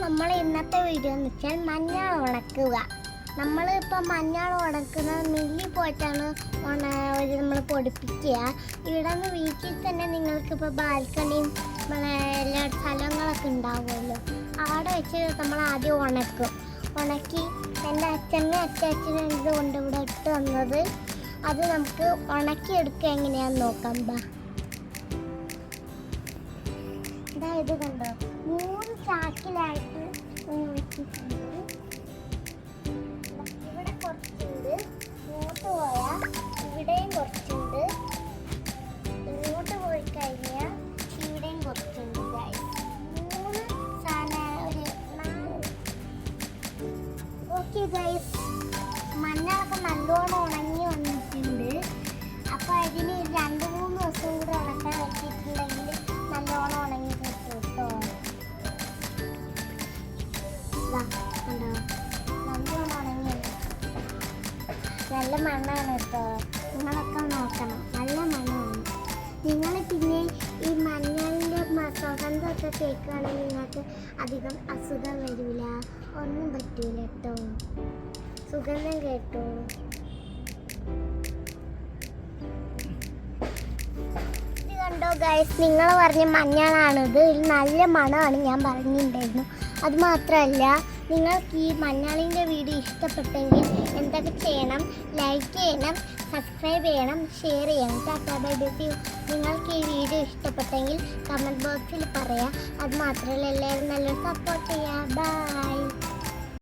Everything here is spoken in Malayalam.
നമ്മൾ ഇന്നത്തെ വീഡിയോ എന്ന് വെച്ചാൽ മഞ്ഞൾ ഉണക്കുക. നമ്മളിപ്പോൾ മഞ്ഞൾ ഉണക്കുന്ന മില്ലിൽ പോയിട്ടാണ് നമ്മൾ പൊടിപ്പിക്കുക. ഇവിടെ നിന്ന് വീട്ടിൽ തന്നെ നിങ്ങൾക്കിപ്പോൾ ബാൽക്കണിയും എല്ലാ സ്ഥലങ്ങളൊക്കെ ഉണ്ടാവുമല്ലോ, അവിടെ വെച്ച് നമ്മൾ ആദ്യം ഉണക്കി എൻ്റെ അച്ഛനും ഇത് കൊണ്ട് ഇവിടെ ഇട്ട് തന്നത്. അത് നമുക്ക് ഉണക്കിയെടുക്കുക എങ്ങനെയാണെന്ന് നോക്കാം. ഇത് കണ്ടോ, 3 ചാക്കിലായിട്ട് വെച്ചിട്ടുണ്ട്. ഇവിടെ കുറച്ചുണ്ട്, ഇങ്ങോട്ട് പോയാൽ ഇവിടെയും കുറച്ചുണ്ട്, ഇങ്ങോട്ട് പോയി കഴിഞ്ഞാൽ ഇവിടെയും കുറച്ചുണ്ട്. 3 സാധനം ഒരു 4. ഓക്കെ ഗൈസ്, മഞ്ഞളൊക്കെ നല്ലോണം ഉണങ്ങി വന്നിട്ടുണ്ട്. അപ്പോൾ അതിന് 2-3 ദിവസം കൂടെ ഉണക്കാൻ വെച്ചിട്ടുണ്ടെങ്കിൽ നല്ലോണം ഉണങ്ങി കിട്ടും കേട്ടോ. നല്ലോണം ഉണങ്ങി, നല്ല മണ്ണാണ് കേട്ടോ. നിങ്ങളൊക്കെ നോക്കണം, നല്ല മണ്ണാണ്. നിങ്ങൾ പിന്നെ ഈ മഞ്ഞളിൻ്റെ സുഗന്ധമൊക്കെ കേൾക്കുകയാണെങ്കിൽ നിങ്ങൾക്ക് അധികം അസുഖം വരില്ല, ഒന്നും പറ്റൂല കേട്ടോ. സുഗന്ധം കേട്ടോ. കണ്ടോ ഗൈസ്, നിങ്ങൾ പറഞ്ഞ മഞ്ഞളാണിത്. ഇതിൽ നല്ല മണമാണ്, ഞാൻ പറഞ്ഞിട്ടുണ്ടായിരുന്നു. അതുമാത്രമല്ല, നിങ്ങൾക്ക് ഈ മഞ്ഞളിൻ്റെ വീഡിയോ ഇഷ്ടപ്പെട്ടെങ്കിൽ എന്തൊക്കെ ചെയ്യണം? ലൈക്ക് ചെയ്യണം, സബ്സ്ക്രൈബ് ചെയ്യണം, ഷെയർ ചെയ്യണം. Tata bye bye. നിങ്ങൾക്ക് ഈ വീഡിയോ ഇഷ്ടപ്പെട്ടെങ്കിൽ കമൻറ്റ് ബോക്സിൽ പറയാം. അതുമാത്രമല്ല, എല്ലാവരും നല്ലൊരു സപ്പോർട്ട് ചെയ്യുക. ബൈ.